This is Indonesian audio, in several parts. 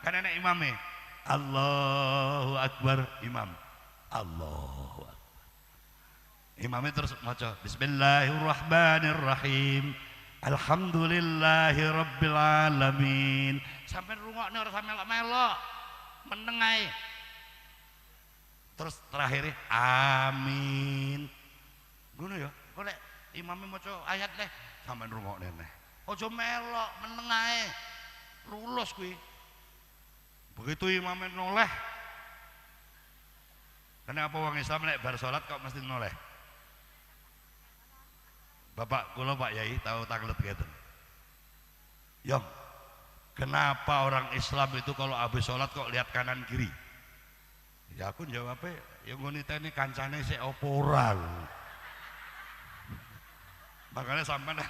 kan enek imame. Allahu Akbar, imam. Allahu Akbar. Imamnya terus maca Bismillahirrahmanirrahim. Alhamdulillahi Rabbil Alamin. Sampai rungokne ora sampe melok meneng ae. Terus terakhir amin. Ngono ya. Kok nek imame maca ayat leh sampean rungokne neh. Aja melok meneng ae. Lulus kuwi. Begitu imame noleh. Kenapa wong Islam nek bar salat kok mesti noleh? Bapak kula Pak Yai tahu tanglet ngeten. Yong, kenapa orang Islam itu kalau habis sholat kok lihat kanan kiri? Ya aku jawabnya, ya ngonita ini kancane sik apa ora. Makanya sampean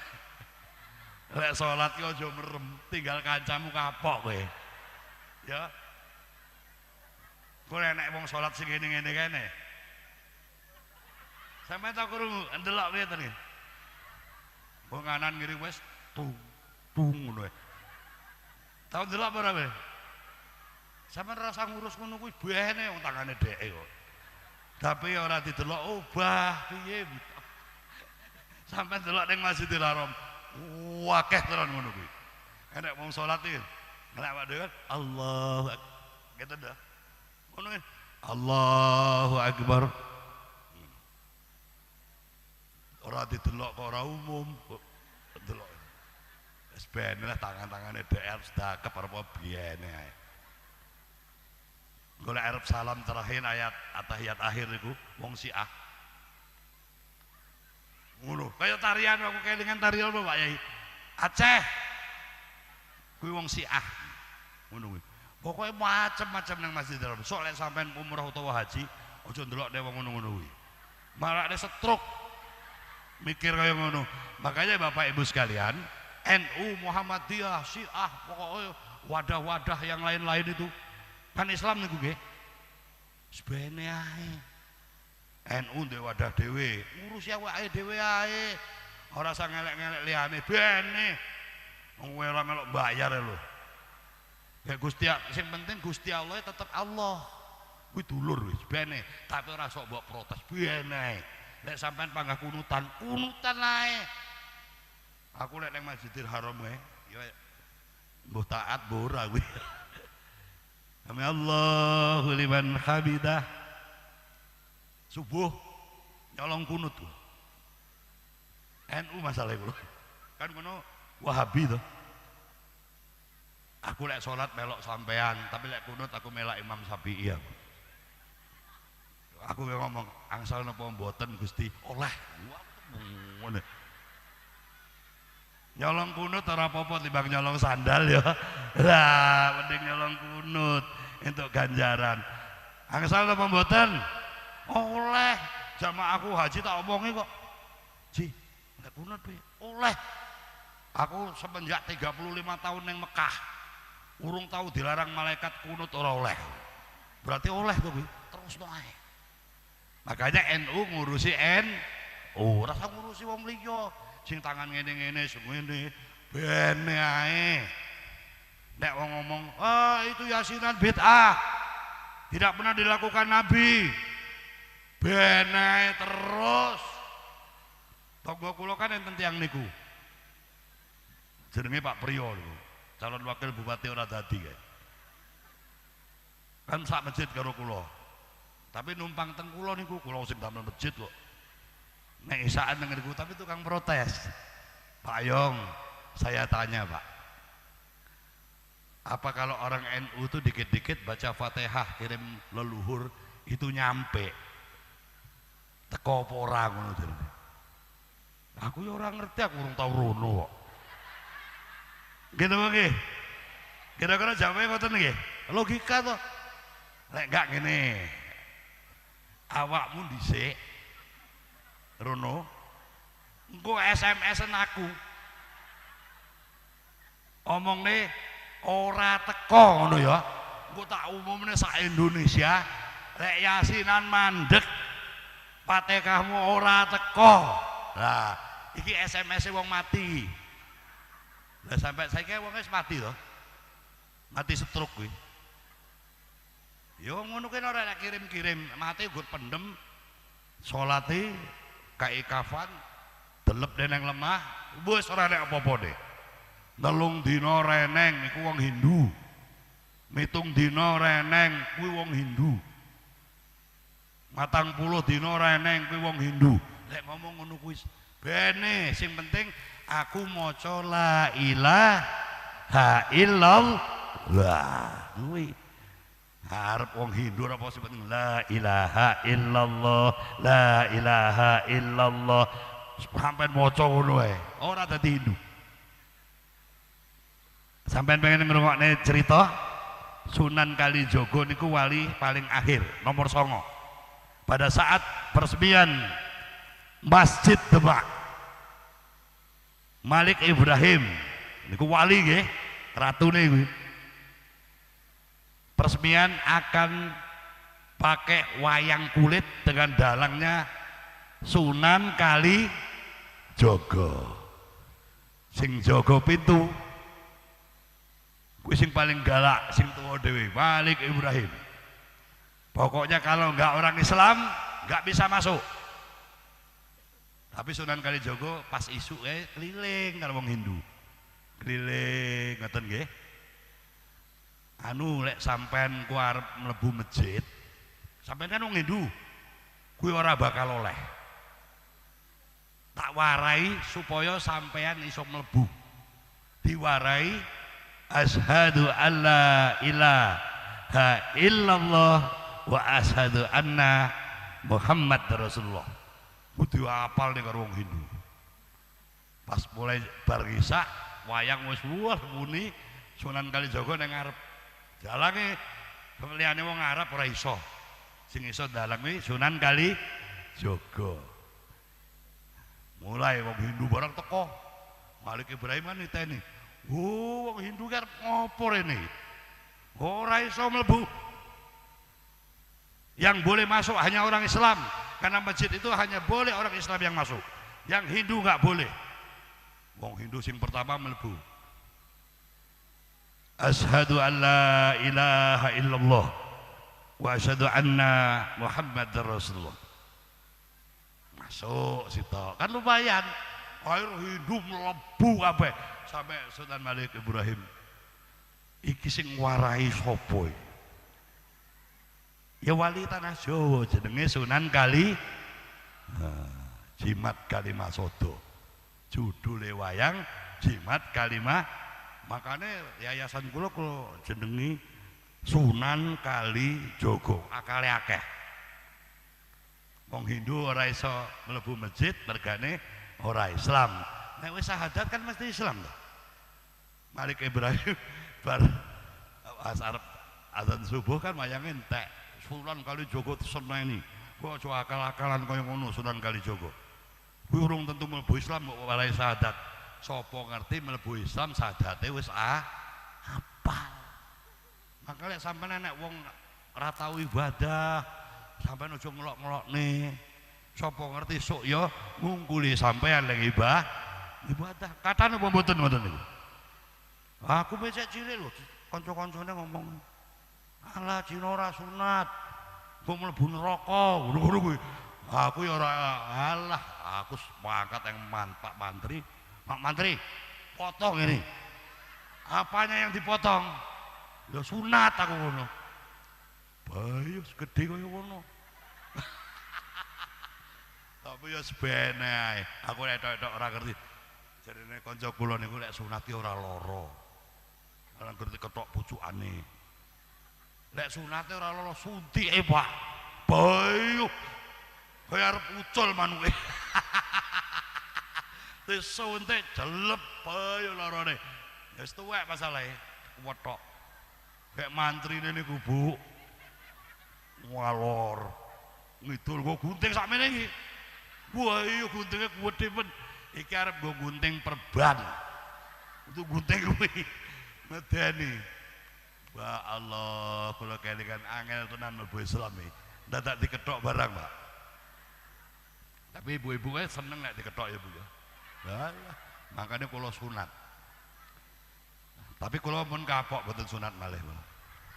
lek sholat ki aja merem, tinggal kancamu kapok kowe. Ya. Kowe nek wong sholat sing ngene-ngene kene. Sampeyan tak krungu ndelok piye to niki? Wong kanan kiri wis tung ngono ae. Tau ndelok apa ora kowe? Sampeyan rasa ngurus ngono kuwi bene wong tangane dheke kok. Tapi ora didelok obah piye. Sampeyan delok ning Masjidil Haram. Akeh tenan ngono kuwi. Enek wong salat iki. Nek awak dhewe Allahu Akbar. Gitu dah. Ngono kan. Allahu Akbar. Ora didelok kok ora umum. Delok. Wis ben lah tangan-tangane dhek arep sedekap arep biyene ae. Golek arep salam terakhir ayat atahiyat akhir iku wong Syiah. Ngono, kaya tarian aku kelingan tarian apa Pak Yai? Aceh. Kuwi wong Syiah. Ngono kuwi. Pokoke macam-macam nang Masjidil Haram. Sok lek sampean umrah utawa haji, aja ndelok nek wong ngono-ngono kuwi. Marakne stroke. Mikir kaya ngono. Makanya Bapak Ibu sekalian, NU, Muhammadiyah, Syiah, pokoknya wadah-wadah yang lain-lain itu kan Islam niku nggih. Sebene ae. NU ndek wadah dhewe, ngurusi awake dhewe ae. Ora usah ngelek-ngelek liyane bene. Wong ora melok bayar lho. Ya Gusti, sing penting Gusti Allah tetep Allah. Kuwi dulur wis bene, tapi ora sok mbok protes bene ae. Lek sampean panggah kunutan ae. Aku lek nang Masjidil Haram ya mbuh taat mbuh ora kuwi. Kami Allahu liman hamidah. Subuh nyolong kunut tuh. NU masalah itu. Kan kono Wahabi tuh. Aku lek salat melok sampean, tapi lek kunut aku melak Imam Syafi'i. Aku ngomong angsal napa mboten Gusti oleh ngono. Nyolong kunut ora apa-apa timbang nyolong sandal ya. Lah mending nyolong kunut entuk ganjaran. Angsal napa mboten? Oleh. Jamaah aku haji tak omongi kok. Ji, nek kunut piye? Oleh. Aku semenjak 35 tahun ning Mekah urung tahu dilarang malaikat kunut ora oleh. Berarti oleh to kuwi. Terus ae. Makanya NU ngurusi NU, rasa ngurusi wong liya sing tangan ngene-ngene sing ngene bene ae. Nek wong ngomong, "Ah, itu yasinan bid'ah. Tidak pernah dilakukan Nabi." Bene ae terus. Tonggo kula kan enten tiyang niku. Jenenge Pak Priyo lho. Calon wakil bupati ora dadi kae. Kan sak masjid karo kula. Tapi numpang teng kula niku kula sing damel masjid kok. Nek isaan nang niku tapi tukang protes. Pak Yong, saya tanya, Pak. Apa kalau orang NU itu dikit-dikit baca Fatihah kirim leluhur itu nyampe? Teko apa ora ngono jenenge. Aku ya ora ngerti, aku urung tau rono kok. Gitu nggih. Kira-kira jawabe ngoten nggih. Logika to. Lek enggak ngene. Awakmu dhisik rono engko SMS-en aku omongne ora teko ngono ya engko tak umumne sak Indonesia lek yasinan mandek Fatihahmu ora teko. Lah iki SMS-e wong mati. Lah sampai saiki wong wis mati to. mati stroke kuwi. Yo ngono kuwi ora kirim-kirim, mati nggo pendem salate kae kafan delep deneng lemah wis ora nek apa-apa deh. 3 dina reneng iku wong Hindu. 7 dina reneng kuwi wong Hindu. 40 dina reneng kuwi wong Hindu. Lek ngomong ngono kuwi bene sing penting aku maca la ilaha illallah. Kuwi harap wong Hindu apa sing penting la ilaha illallah, la ilaha illallah. Sampai maca ngono ae, ora dadi Hindu. Sampai pengen ngrungokne cerita Sunan Kalijaga niku wali paling akhir nomor 9 pada saat peresmian Masjid Demak. Malik Ibrahim niku wali nggih, ratune kuwi. Peresmian akan pakai wayang kulit dengan dalangnya Sunan Kalijaga. Sing jaga pintu kuwi sing paling galak, sing tuwa dhewe, Malik Ibrahim. Pokoknya kalau enggak orang Islam enggak bisa masuk. Tapi Sunan Kalijaga pas isu keliling karo wong Hindu. Keliling ngoten nggih. Anu lek sampean ku arep mlebu masjid, sampean kan wong Hindu. Kuwi ora bakal oleh. Tak warai supaya sampean iso mlebu. Diwarai asyhadu alla ilaha illallah wa asyhadu anna Muhammad Rasulullah. Kudu apal nih karo wong Hindu. Pas mulai bar isak wayang wis muni Sunan Kalijaga ning ngarep. Dalange liyane wong Arab ora iso. Sing iso dalang kuwi Sunan Kalijaga. Mulai wong Hindu barang teko. Malik Ibrahim kan niteni. Oh, wong Hindu kan ngopo rene? Ora iso mlebu. Yang boleh masuk hanya orang Islam, karena masjid itu hanya boleh orang Islam yang masuk. Yang Hindu nggak boleh. Wong Hindu sing pertama mlebu. Asyhadu an la ilaha illallah wa asyhadu anna Muhammadar Rasulullah. Masuk situ. Kan lumayan. Air Hindu mlebu kabeh. Sampai Sultan Malik Ibrahim iki sing warai sapa ya wali tanah Jawa jenenge Sunan Jimat Kalimasodo, judule wayang Jimat Kalima. Makanya yayasan kula jenengi Sunan Kalijaga, akale akeh. Wong Hindu ora iso mlebu masjid mergane ora Islam. Nek wis syahadat kan mesti Islam toh. Malik Ibrahim bar arep azan subuh kan wayange entek. Sunan Kalijaga seneni. Kok aja akal-akalan kaya ngono Sunan Kalijaga. Kuwi urung tentu mlebu Islam kok warai syahadat. Sapa ngerti mlebu Islam syahadate wis apal. Maka lek sampeyan nek wong ora tau ibadah, sampeyan aja ngelok-ngelokne. Sapa ngerti sok ya ngungkuli sampeyan lek ibadah. Katane apa mboten ngoten niku? Aku becek cilik lho, kanca-kancane ngomong, "Alah Cina ora sunat, kok mlebu neraka." Ngono kuwi. Aku ya ora alah, aku sepakat yang Pak Mantri. Pak Mantri, potong ini. Apanya yang dipotong? Ya sunat aku ngono. Bayu gede kaya ngono. Tapi ya sebene ae. Aku nek tok ora ngerti. Jarene kanca kula niku lek sunat ki ora lara. Ora ngerti ketok pucukane. Lek sunate ora lara suntike, Pak. Bayu. Kaya arep ucul manuke. Wis suntik jelep bayu larane. Wis tuwek masalahe. Wetok. Kayak mantrine niku, Bu. Walor. Ngidul kok gunting sakmene iki. Wah iya guntingnya gede men. Iki arep nggo gunting perban. Itu gunting kuwi. Medeni. Wah Allah, kula kelingan angel tenan mlebu Islam iki. Dadak diketok barang, Pak. Tapi ibu-ibu kae seneng nek diketok ya, Bu ya. Lah, makanya kula sunat. Tapi kula pun kapok boten sunat malih kula.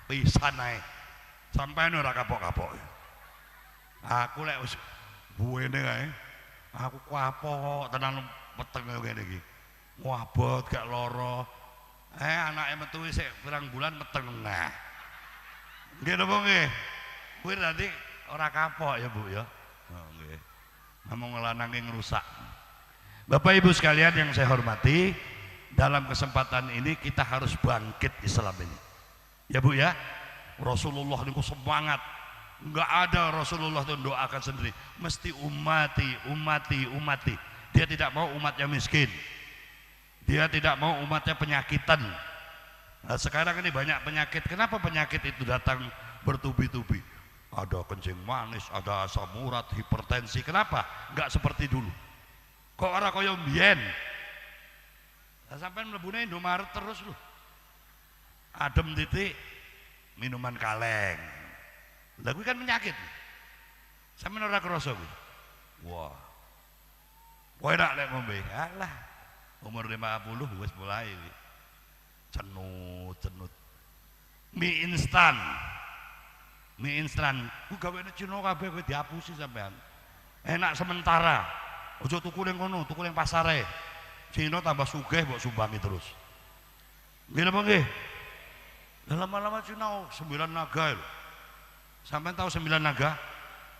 Pisan ae. Sampeyan ora kapok-kapok. Aku lek wis buwene ae. Aku kapok tenan peteng ngene iki. Wabot gak lara. Anake metu sik pirang bulan meteng. Nah. Nggih napa nggih? Kuwi nanti ora kapok ya, Bu ya. Oh nggih. Namung lanang ngrusak. Bapak Ibu sekalian yang saya hormati, dalam kesempatan ini kita harus bangkit Islam ini. Ya Bu ya. Rasulullah niku semangat. Enggak ada Rasulullah itu doakan sendiri. Mesti umati, umati, umati. Dia tidak mau umatnya miskin. Dia tidak mau umatnya penyakitan. Nah, sekarang ini banyak penyakit. Kenapa penyakit itu datang bertubi-tubi? Ada kencing manis, ada asam urat, hipertensi. Kenapa? Enggak seperti dulu. Kok orang kaya mbiyen? Nah, sampai mlebune Indomaret terus loh. Adem titik minuman kaleng. Lah kuwi kan penyakit. Sampeyan ora krasa kuwi. Wah. Kowe enak lek ngombe. Alah. Umur 50 wis mulai cenut. Mie instan. Mie instan. Ku gawene Cina kabeh kowe diapusi sampean. Enak sementara. Ojo tuku ning kono, tuku ning pasare. Cina tambah sugih mbok sumbangi terus. Nggih napa nggih? Lama-lama Cina 9 naga lho. Sampean tahu 9 naga?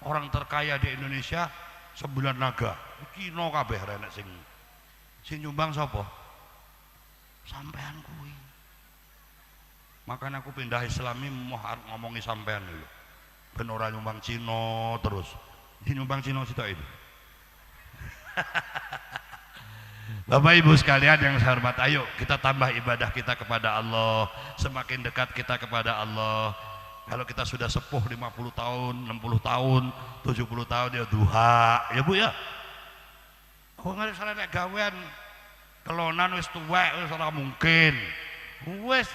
Orang terkaya di Indonesia 9 naga. Cina kabeh renek sing nyumbang sapa? Sampean kuwi. Makanya aku pindah Islami mau ngomongi sampean dulu. Ben ora nyumbang Cina terus. Di nyumbang Cina sitok itu. Bapak Ibu sekalian yang saya hormat, ayo kita tambah ibadah kita kepada Allah. Semakin dekat kita kepada Allah. Kalau kita sudah sepuh 50 tahun, 60 tahun, 70 tahun ya duha, ya Bu ya. Kok nggak salah nek gawean kelonan wis tuwek wis ora mungkin. Wis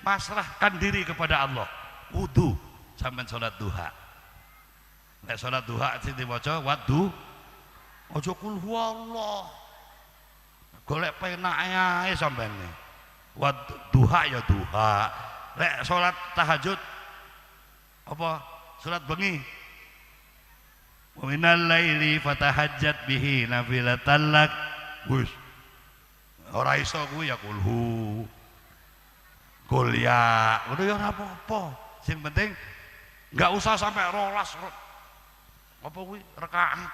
pasrahkan diri kepada Allah. Wudu sampean salat duha. Nek salat duha sing diwaca wadu aja kul huwallah. Golek penake ae sampean iki. Wadu duha ya duha. Nek salat tahajud apa? Salat bengi. Wa minal laili fatahajjat bihi nafilatan lak. Wis. Ora iso kuwi ya kulhu. Kul ya, ngono ya ora apa-apa. Sing penting enggak usah sampai rolas. Apa kuwi rakaat.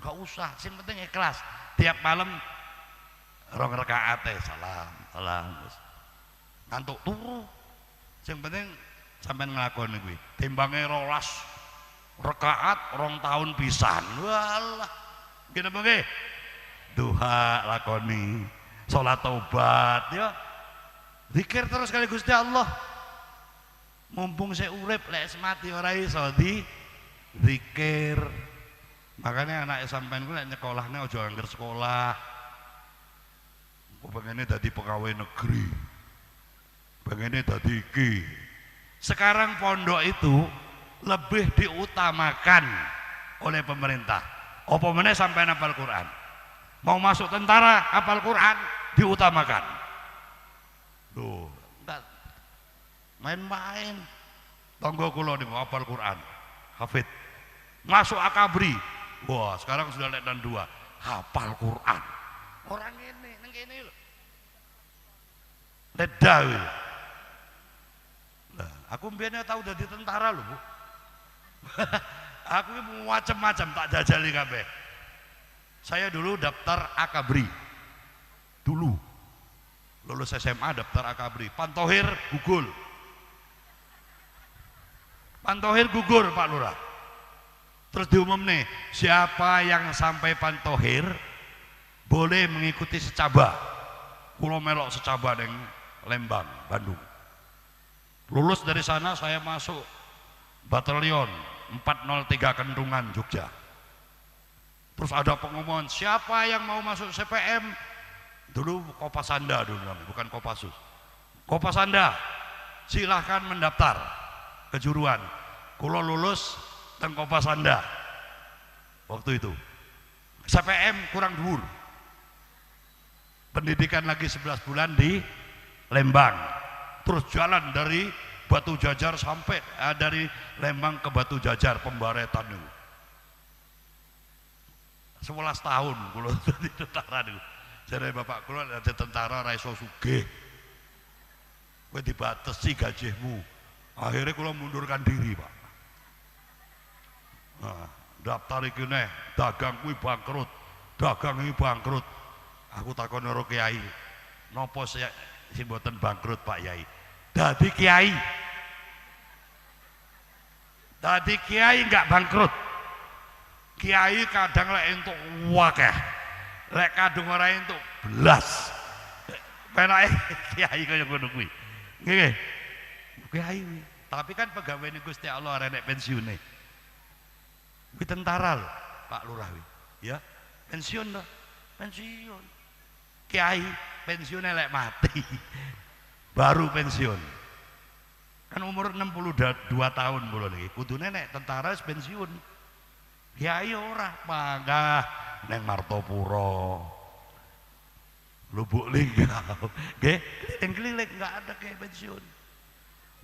Enggak usah, sing penting ikhlas. Tiap malam rong rakaat salam, salam. Ngantuk turu. Sing penting sampean nglakoni kuwi. Timbange rolas rakaat rong tahun pisan. Walah. Nggih napa nggih? Duha lakoni. Salat taubat ya. Zikir terus kali Gusti Allah. Mumpung saya urip lek mati ora iso di zikir. Makanya anak sampean ku lek nyekolahne aja angger sekolah. Pengene dadi pegawai negeri. Pengene dadi iki. Sekarang pondok itu lebih diutamakan oleh pemerintah. Apa meneh sampean hafal Quran. Mau masuk tentara hafal Quran diutamakan. Loh, enggak main-main. Tonggo kula niku hafal Quran, hafid. Masuk akabri. Wah, sekarang sudah lek dan 2, hafal Quran. Orang ini, nang kene lho. Ledah lho. Nah, aku mbiyen tau dadi tentara lho, Bu. Aku iki macam-macam tak jajali kabeh. Saya dulu daftar akabri. Dulu lulus SMA daftar akabri. Pantohir gugur. Pantohir gugur Pak Lurah. Terus diumum nih, siapa yang sampai Pantohir boleh mengikuti secaba. Kulo melok secaba neng Lembang, Bandung. Lulus dari sana saya masuk batalion 403 Kendungan Jogja. Terus ada pengumuman siapa yang mau masuk CPM. Dulu Kopasanda dulu namanya, bukan Kopassus. Kopasanda, silahkan mendaftar kejuruan. Kulo lulus teng Kopasanda waktu itu. CPM kurang dhuwur. Pendidikan lagi 11 bulan di Lembang, terus jalan dari Batu Jajar sampai dari Lembang ke Batu Jajar pembaretan itu 11 tahun kula dadi tentara niku. Jare bapak kula dadi tentara ra iso sugih. Kowe dibatesi gajihmu. Akhirnya kula mundurkan diri, Pak. Nah, daftar iki neh, dagang kuwi bangkrut. Dagang iki bangkrut. Aku takon karo kiai, napa sing mboten bangkrut, Pak Yai? Dadi kiai. Dadi kiai enggak bangkrut. Kiai kadang lek entuk wakeh. Lek kadung ora entuk belas. Penake kiai kaya ngono kuwi. Nggih. Kiai. Tapi kan pegawai Gusti Allah arek pensiune. Kuwi tentara lho, Pak Lurah wi. Ya, pensiun lho. Pensiun. Kiai pensiunnya lek mati. Baru pensiun. Kan umur 62 tahun kula niki. Kudune nek tentara wis pensiun. Kiai ora panggah neng Martopuro. Lubuk Linggau. Nggih, keliling-keliling enggak ada kayak pensiun.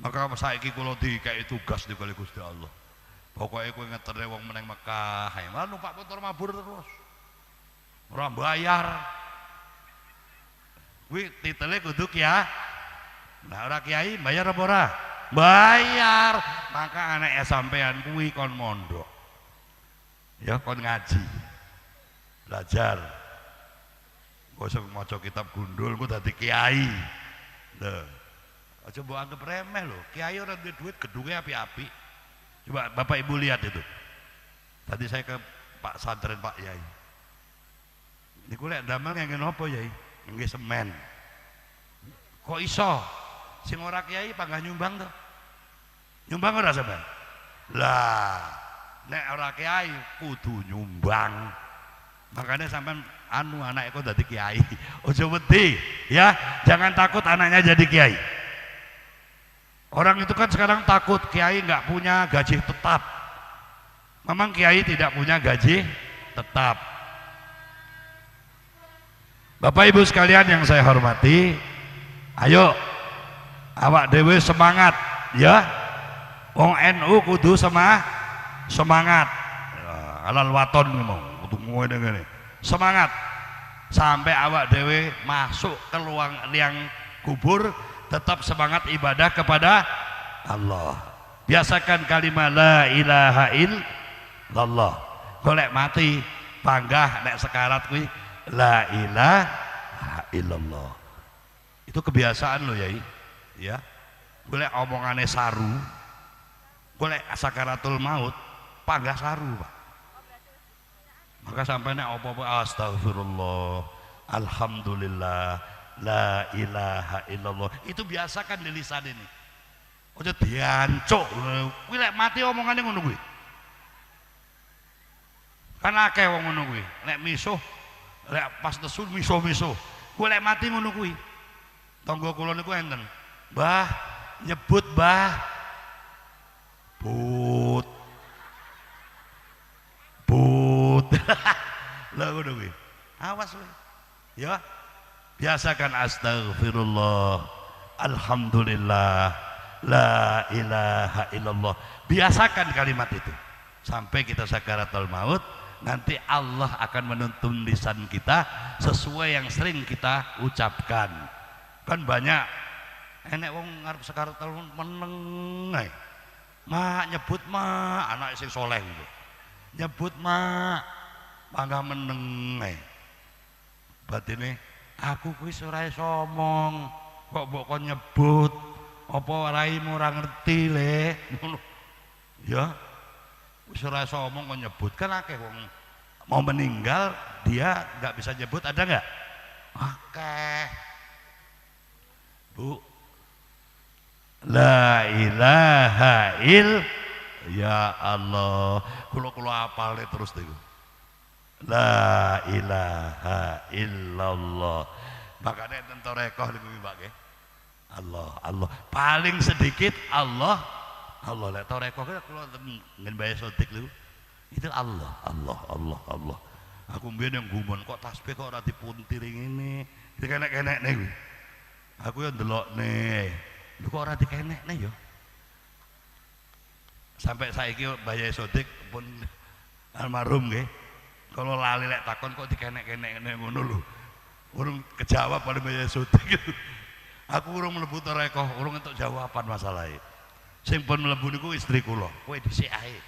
Maka saiki kula dikei tugas di kali Gusti Allah. Pokoknya kowe ngeterne wong meneng Mekah, ae malah numpak motor mabur terus. Ora bayar. Kuwi titele kudu ya. Nah ora kiai bayar apa ora? Bayar. Maka anak sampean kuwi kon mondok. Ya kon ngaji. Belajar. Kok maca kitab gundul ku dadi kiai. Lho. Aja mbok anggap remeh lho. Kiai ora duwe duit gedunge api-api. Coba Bapak Ibu lihat itu. Tadi saya ke Pak Santren Pak Yai. Niku lek damel ngene napa Yai? Nggih semen. Kok iso? Sing ora kiai panggah nyumbang to? Nyumbang ora sampean? Lah, nek ora kiai kudu nyumbang. Makanya sampean anak kok dadi kiai. Ojo wedi, ya. Jangan takut anaknya jadi kiai. Orang itu kan sekarang takut kiai nggak punya gaji tetap. Memang kiai tidak punya gaji tetap. Bapak Ibu sekalian yang saya hormati, ayo awak dewe semangat ya. Wong NU kudu semangat. Alal waton ngomong, kudu ngene. Semangat sampai awak dewe masuk ke liang kubur tetap semangat ibadah kepada Allah. Biasakan kalimat la ilaha illallah. Golek mati panggah nek sekarat kuwi la ilaha illallah. Itu kebiasaan lo Yai. Ya. Golek omongane saru. Golek sakaratul maut panggah saru, Pak. Maka sampai nek apa-apa astagfirullah, alhamdulillah, la ilaha illallah. Itu biasakan di lisan ini. Ojo diancuk. Kuwi lek mati omongane ngono kuwi. Kan akeh wong ngono kuwi. Nek misuh, lek pas nesu misuh-misuh. Kuwi lek mati ngono kuwi. Tangga kula niku enten. Mbah, nyebut Mbah. But. Lah ngono kuwi. Awas kowe. Ya. Biasakan astagfirullah, alhamdulillah, la ilaha illallah. Biasakan kalimat itu sampai kita sakaratul maut. Nanti Allah akan menuntun lisan kita sesuai yang sering kita ucapkan. Kan banyak enek wong ngarep sakaratul meneng ae. Mak nyebut mak anak sing soleh gitu. Nyebut mak bangga meneng ae. Batine aku kuwi ora iso omong, kok mbok kon nyebut, apa raimu ora ngerti le, ngono. Ya. Wis ora iso omong kok nyebut, kan akeh wong mau meninggal dia nggak bisa nyebut, ada nggak? Akeh. Bu. La ilaha ya Allah. Kula apal terus niku. La ilaha illallah. Makanya enten torekoh niku Pak nggih. Allah. Paling sedikit Allah. Lek torekoh kula ngen bae sotik niku. Itu Allah. Aku mbiyen yang gumun kok tasbih kok ora dipuntir ngene. Dikenek-kenek niku. Aku yo ndelokne. Lho kok ora dikenekne yo. Sampai saiki Mbah Yai Sodik pun almarhum nggih. Kalau lali lek takon kok dikenek-kenek ngono lho. Urung kejawab oleh Mbah Yai Sodik. Aku urung mlebu toreko, urung entuk jawaban masalahe. Sing pun mlebu niku istri kula. Kowe dhisik ae.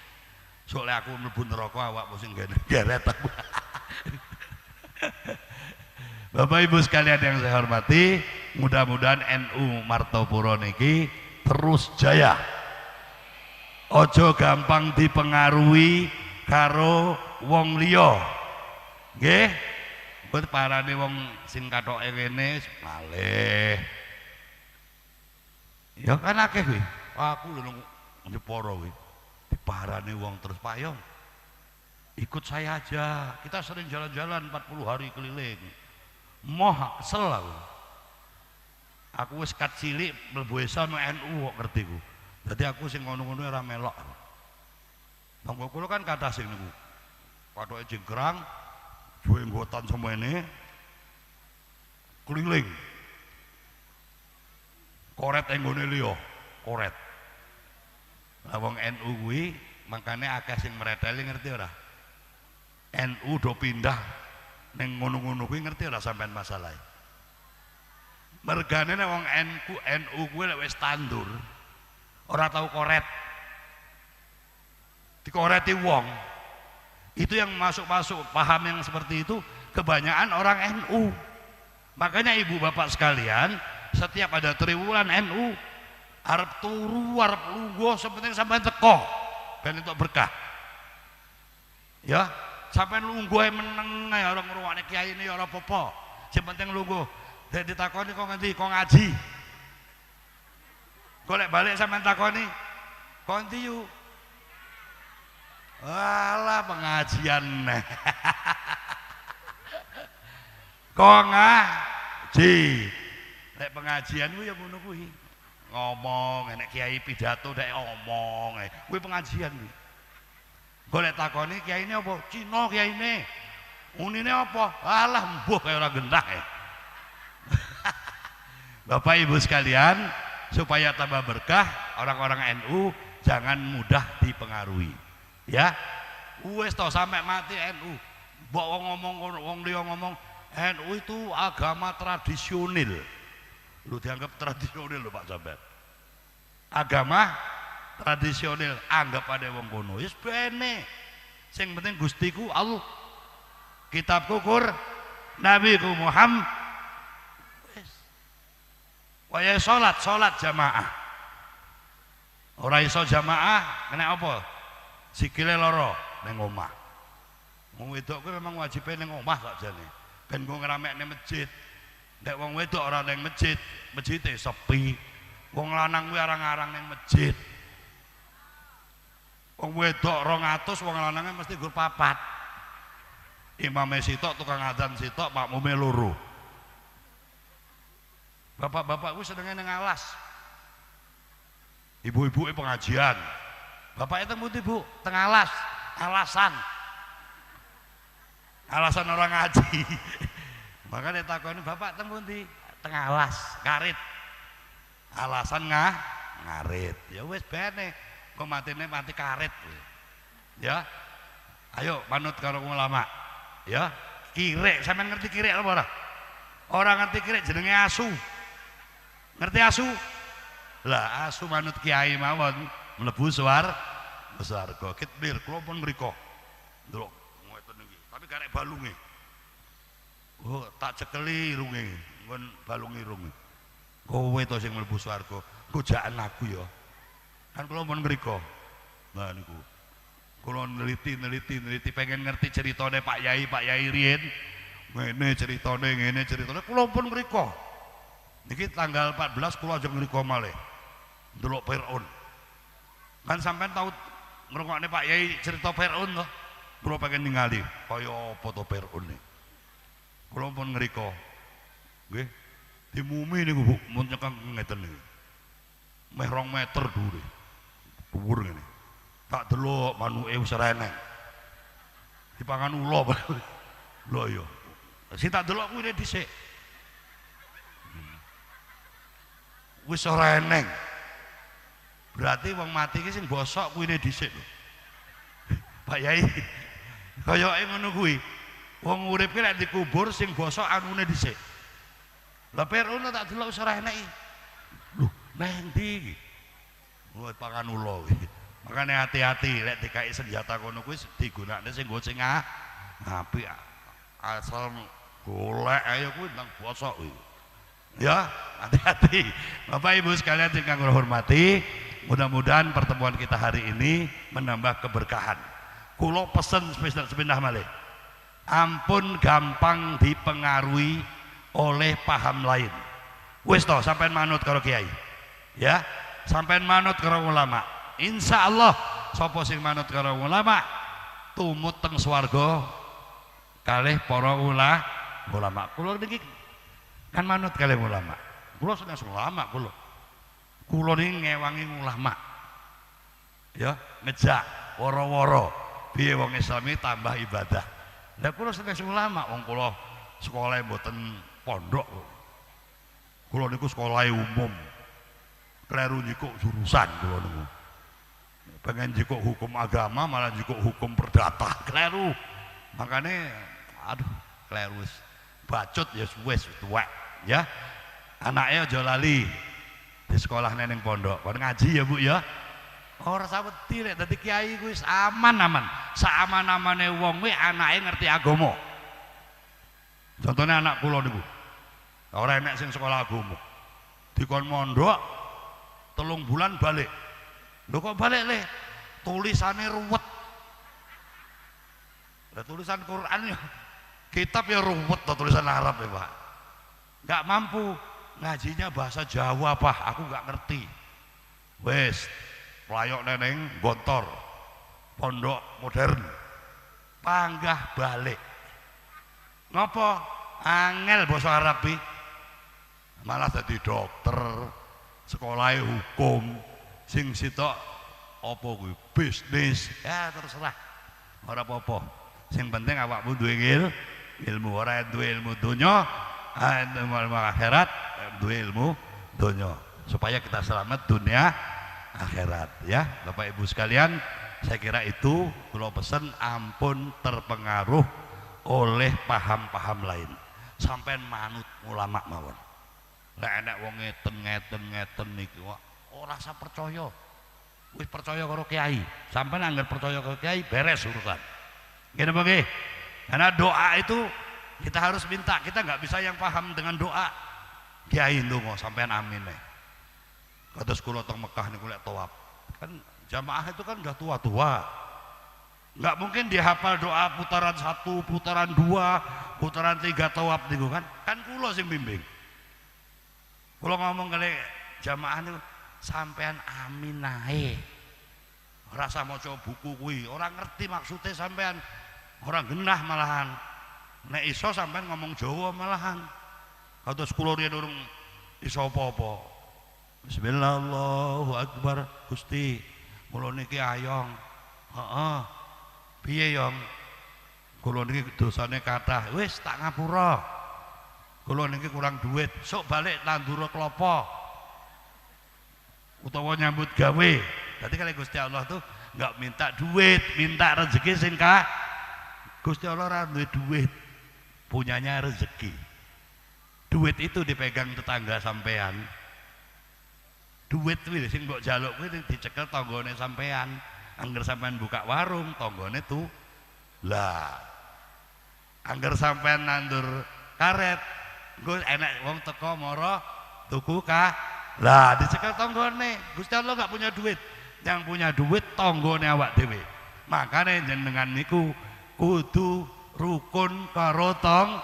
Soale aku mlebu neraka awakmu sing geret aku. Bapak Ibu sekalian yang saya hormati, mudah-mudahan NU Martopuro niki terus jaya. Ojo gampang dipengaruhi karo wong liya. Nggih. Mbet parane wong sing kathoke kene malih. Ya kan akeh kuwi. Aku lho nang Jepara kuwi. Diparani wong terus payung. Ikut saya aja. Kita sering jalan-jalan 40 hari keliling. Moh kesel aku. Aku wis kat cilik mlebu esa nang NU kok ngerti ku. Dadi aku sing ngono-ngono ora melok. Tangga kula kan kathah sing niku. Pathoke jengkrang, duwe nggotan semene. Keliling. Koret enggone liya, koret. Lah wong NU kuwi makane akeh sing mreteli ngerti ora? NU do pindah ning ngono-ngono kuwi ngerti ora sampean masalahe? Mergane nek wong NU kuwi lek wis tandur ora tahu koret. Dikoreti wong. Itu yang masuk-masuk paham yang seperti itu kebanyakan orang NU. Makanya ibu bapak sekalian, setiap ada triwulan NU arep turu, arep lungguh, sepenting sampai teko ben entuk berkah. Ya, sampai lungguh meneng ae orang ngrungokne kiai ini ora apa-apa. Sing penting lungguh. Dek ditakoni kok ngendi? Kok ngaji. Golek balik sampean takoni. Kok endi yu? Alah pengajian. Kok ngaji. Lek pengajian kuwi ya ngono kuwi. Ngomong enek kiai pidato dek omong kuwi pengajian kuwi. Golek takoni kiai ini apa? Cina kiai ini. Unine apa? Alah mbuh kaya ora gendah. Bapak Ibu sekalian, supaya tambah berkah, orang-orang NU jangan mudah dipengaruhi. Ya. Wis to sampai mati NU. Mbok wong ngomong wong liya ngomong NU itu agama tradisional. Lu dianggap tradisional lho Pak Sambat. Agama tradisional, anggap ada wong kono. Wis bene. Sing penting Gustiku Allah. Kitabku Qur'an, Nabiku Muhammad. Wis. Waya salat jamaah. Ora iso jamaah, kena apa? Sikile loro ning omah. Wong wedok kuwi memang wajibe ning omah sakjane. Ben go ngramekne masjid. Nek wong wedok ora ning masjid, masjide sepi. Wong lanang kuwi arang-arang ning masjid. Wong wedok 200, wong lanange mesti nggo 4. Imame sitok, tukang adzan sitok, makmume loro. Bapak-bapak kuwi senenge ning alas. Ibu-ibuke pengajian. Bapaknya teng pundi, Bu? Teng alas. Alasan orang ngaji. Makanya takoni bapak teng pundi? Teng alas, ngarit. Alasan ngarit. Ya wis bene. Kok matine mati karet. Ya. Ayo manut karo ulama. Ya. Kirek, sampean ngerti kirek apa ora? Ora ngerti kirek jenenge asu. Ngerti asu? Lah asu manut kiai mawon mlebu swarga. Kitmir kula pun mriko. Ndelok ngoten iki. Tapi karek balunge. Oh, tak cekeli irunge, nggon balung irunge. Kowe to sing mlebu swarga, gojakan aku ya. Kan kula pun mriko. Nah niku. Kula neliti pengen ngerti ceritane Pak Yai riyen. Ngene ceritane kula pun mriko. Niki tanggal 14 kula ajeng mriko malih. Ndelok Firaun. Kan sampean tahu ngrungokne Pak Yai cerita Firaun to? Kula pengen ningali kaya apa to Firaun iki. Kula pun ngriko. Nggih. Di mumi niku Bu, mun nyekang ngeten niku. Meh 2 meter dhuwure. Dhuwur ngene. Tak delok manuke wis reneng. Dipangan ula. Lho iya. Sing tak delok kuwi dhisik. wis ora eneng. Berarti wong mati ki sing bosok kuwine dhisik lho. Pak Yai. Kayake ngono kuwi. Wong urip ki lek dikubur sing bosok anune dhisik. Lah perono tak delok wis ora enek iki. Lho, nang ndi iki? Oh, pangan ula iki. Makane hati-hati lek dikai senjata kono kuwi digunakne sing nggo sing apik. Asal golek ayo kuwi nang bosok kuwi. Ya, hati-hati. Bapak Ibu sekalian sing kang hormati, mudah-mudahan pertemuan kita hari ini menambah keberkahan. Kulo pesen sepindah malih. Ampun gampang dipengaruhi oleh paham lain. Wis toh sampean manut karo kiai. Ya, sampean manut karo ulama. Insya Allah sapa sing manut karo ulama tumut teng swarga kalih para ulama. Kulo niki kan manut kalih ulama. Kulo seneng ulama kulo. Kulo niki ngewangi ulama. Ya, ngejak woro-woro piye wong Islami tambah ibadah. Lah kulo seneng ulama wong kulo sekolah mboten pondok. Kulo niku sekolah umum. Kleru njikuk jurusan kulo niku. Pengen njikuk hukum agama malah njikuk hukum perdata. Kleru. Makane aduh kleru wis. Bacut ya wis tuwek ya. Anake aja lali di sekolah neneng pondok. Kon ngaji ya Bu ya. Ora usah wedi lek dadi kiai kuwi aman-aman. Saaman-amane wong kuwi anake ngerti agama. Contohnya anak kula niku. Ora enek sing sekolah agama. Dikon mondok 3 bulan balik. Lho kok balik le? Tulisane ruwet. Lah tulisan Quran ya kitab ya ruwet tulisan Arab ya Pak. Nggak mampu ngajinya bahasa Jawa Pak, aku nggak ngerti. Wes playok neneng gontor pondok modern panggah balik ngopo angel basa Arab iki malah jadi dokter sekolah hukum sing sitok apa kuwi bisnis ya terserah ora apa-apa sing penting awakmu duwe ilmu ora duwe ilmu donya ilmu akhirat duwe ilmu donya supaya kita selamat dunia akhirat ya Bapak Ibu sekalian. Saya kira itu kalau pesan ampun terpengaruh oleh paham-paham lain sampai manut ulama mawon. Lah enek wong ngeten niki ora usah percaya. Wis percaya karo kiai. Sampeyan anggere percaya karo kiai beres urusan. Ngene apa nggih? Karena doa itu kita harus minta, kita nggak bisa yang paham dengan doa. Kiai ndonga sampean amin nih. Kados kula teng Mekah niku lek tawaf. Kan jamaah itu kan udah tua-tua. Nggak mungkin dihafal doa putaran 1, putaran 2, putaran 3 tawaf niku kan. Kan kula sing bimbing. Kula ngomong kali jamaah niku sampean amin ae. Ora usah maca buku kuwi, ora ngerti maksudnya sampean. Ora genah malahan. Nek iso sampean ngomong Jawa malahan. Kados kula riyen urung iso apa-apa. Bismillah Allahu Akbar Gusti kula niki ayong heeh piye yong kula niki dosane kathah wis tak ngapura kula niki kurang duit sok balik tandur klopo utawa nyambut gawe dadi kali Gusti Allah tuh enggak minta duit minta rezeki sing Gusti Allah ora duwe duit punyanya rezeki duit itu dipegang tetangga sampean duit kuwi sing mbok jaluk kuwi dicekel tanggane sampean. Angger sampean buka warung tanggane tuh. Lah. Angger sampean nandur karet, nggo enek wong teko mara tuku lah dicekel tanggane. Gusti Allah enggak punya duit. Yang punya duit tanggane awak dhewe. Makane jenengan niku kudu rukun karo tong.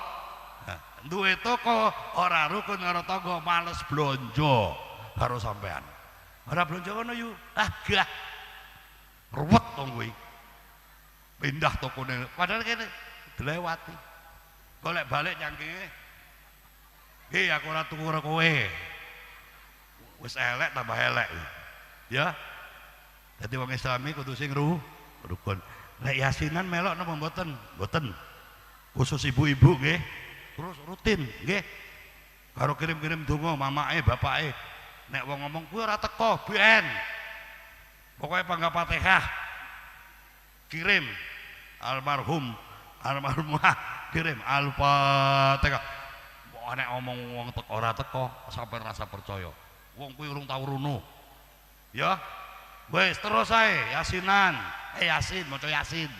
Duwe toko ora rukun karo tangga males blonjo. Karo sampean ora blonjo kono yu agah ruwet tong kuwi pindah tokone padahal kene dilewati golek balik nyangkinge nggih aku ora tuku karo kowe wis elek tambah elek ya dadi wong Islami kudu sing rukun lek yasinan melok napa mboten khusus ibu-ibu nggih terus rutin nggih karo kirim-kirim donga mamake bapake nek wong ngomong kuwi ora teko ben pokoknya panggah Fatihah kirim almarhumah kirim Al-Fatihah nek ngomong wong teko ora teko sampai rasa percaya wong kuwi urung tau runo ya wis terus ae yasinan yasin maca yasin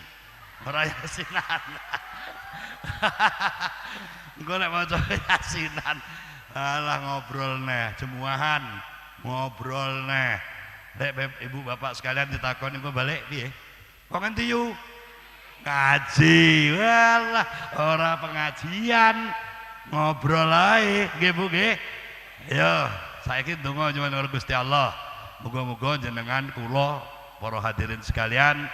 ora yasinan engko nek maca yasinan alah ngobrol neh jemuahan ngobrol neh nek ibu bapak sekalian ditakoni engko balik piye kok ngendi yu ngaji walah ora pengajian ngobrol ae nggih Bu nggih ya saiki ndonga nyuwun karo Gusti Allah muga-muga jenengan kula para hadirin sekalian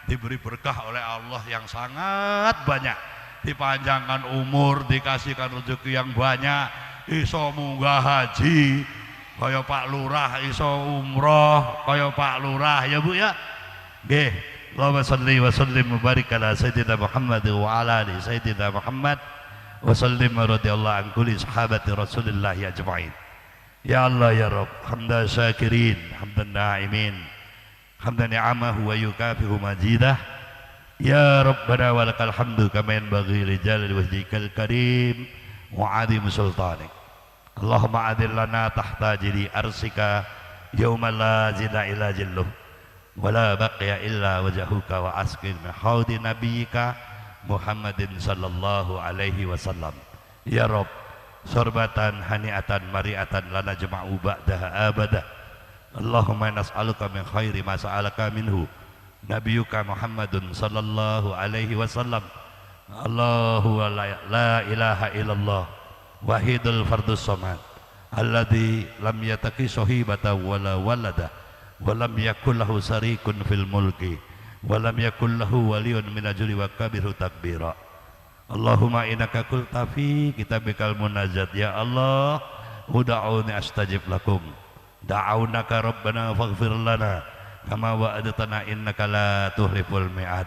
diberi berkah oleh Allah yang sangat banyak dipanjangkan umur dikasihkan rezeki yang banyak iso munggah haji kaya Pak Lurah iso umroh kaya Pak Lurah ya Bu ya nggih Allahumma shalli wa sallim wa barik ala sayyidina Muhammad wa ala ali sayyidina Muhammad wa sallim radhiyallahu an kulli sahabati Rasulillah ajma'in ya Allah ya Rabb hamdan syakirin hamdan na'imin hamdan ni'amahu wa yukafihu majidah ya Rabbana walakal hamdu kama yanbaghi li jalali wajhikal karim wa 'azimi sultanik Allahumma adil lana tahta jiri arsika yawma la zila ila jilluh wa la baqiya illa wajhuka wa asqin min haudi nabiyyika Muhammadin sallallahu alaihi wasallam ya Rabb sorbatan hani'atan mari'atan lana jama'u ba'daha abadah Allahumma nas'aluka min khairi ma sa'alaka minhu nabiyyuka Muhammadun sallallahu alaihi wasallam Allahu la ilaha illallah wahidul fardus samad alladzi lam yataki sahibata wala walada wa lam yakul lahu sarikun fil mulki wa lam yakul lahu waliyun min ajli wa kabirhu takbira Allahumma innaka qulta fi kitabikal munajat ya Allah ud'auni astajib lakum da'aunaka rabbana faghfir lana kama wa'adtana innaka la tuhliful mi'ad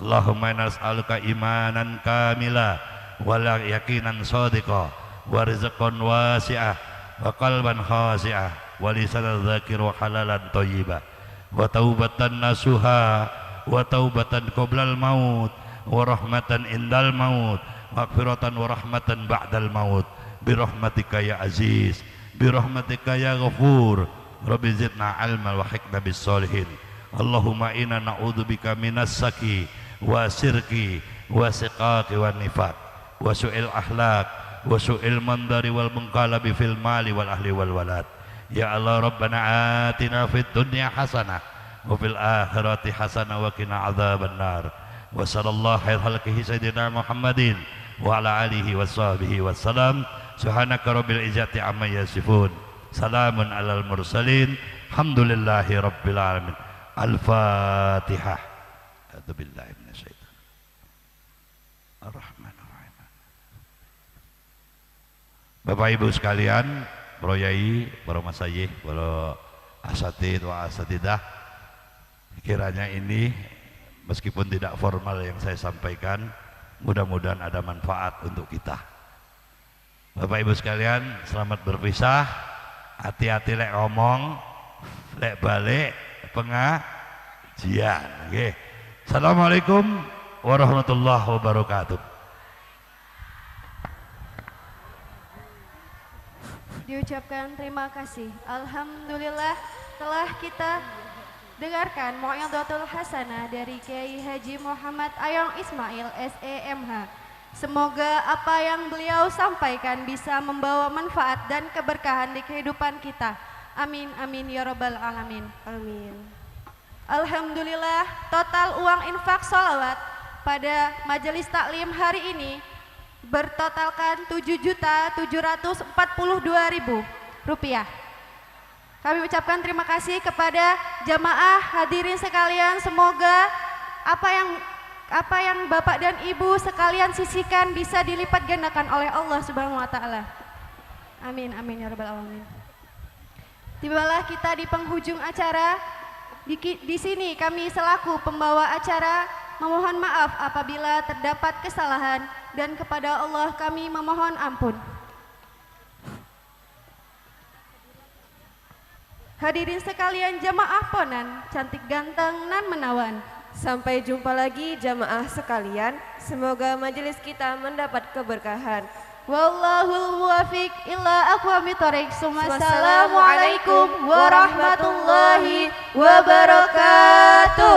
Allahumma nas'aluka imanan kamila wa yaqinan shadiqa wa rizqan wasi'ah wa qalban khashi'ah wa lisanan dzakir wa halalan thayyiba wa taubatan nasuha wa taubatan qoblal maut wa rahmatan indal maut maghfiratan wa rahmatan ba'dal maut bi rahmatika ya aziz bi rahmatika ya ghafur rabbi zidna ilman wa hikmah bis solihin Allahumma inna na'udzubika minas saki wa sirki wa siqaqi wa nifaq wa su'il akhlaq wa su'il mandari wal munqalabi fil mali wal ahli wal walad ya Allah rabbana atina fid dunya hasanah wa fil akhirati hasanah wa qina adzaban nar wa sallallahu alaihi khalqihi sayyidina Muhammadin wa ala alihi wa sahbihi wassalam subhanaka rabbil izzati amma yasifun salamun alal mursalin alhamdulillahi rabbil alamin al-fatihah a'udzu billahi minasyaitonir ar-rahmanir rahim Bapak Ibu sekalian para yai para masayikh para asatid wa asatidah kiranya ini meskipun tidak formal yang saya sampaikan mudah-mudahan ada manfaat untuk kita Bapak Ibu sekalian selamat berpisah hati-hati lek ngomong lek balik pengajian nggih Assalamualaikum warahmatullahi wabarakatuh diucapkan terima kasih alhamdulillah telah kita dengarkan Mau'izatul Hasanah dari Kiai Haji Muhammad Ayong Ismail SEMH. Semoga apa yang beliau sampaikan bisa membawa manfaat dan keberkahan di kehidupan kita. Amin amin ya rabbal alamin. Amin. Alhamdulillah total uang infak sholawat pada majelis taklim hari ini bertotalkan Rp7.742.000. Kami ucapkan terima kasih kepada jamaah hadirin sekalian. Semoga apa yang Bapak dan Ibu sekalian sisihkan bisa dilipat gandakan oleh Allah Subhanahu wa taala. Amin amin ya rabbal alamin. Tibalah kita di penghujung acara. Di sini kami selaku pembawa acara memohon maaf apabila terdapat kesalahan dan kepada Allah kami memohon ampun. Hadirin sekalian jamaah ponan, cantik ganteng nan menawan. Sampai jumpa lagi jamaah sekalian. Semoga majelis kita mendapat keberkahan. Wallahul muwafiq ila aqwamit thoriq. Wassalamualaikum warahmatullahi wabarakatuh.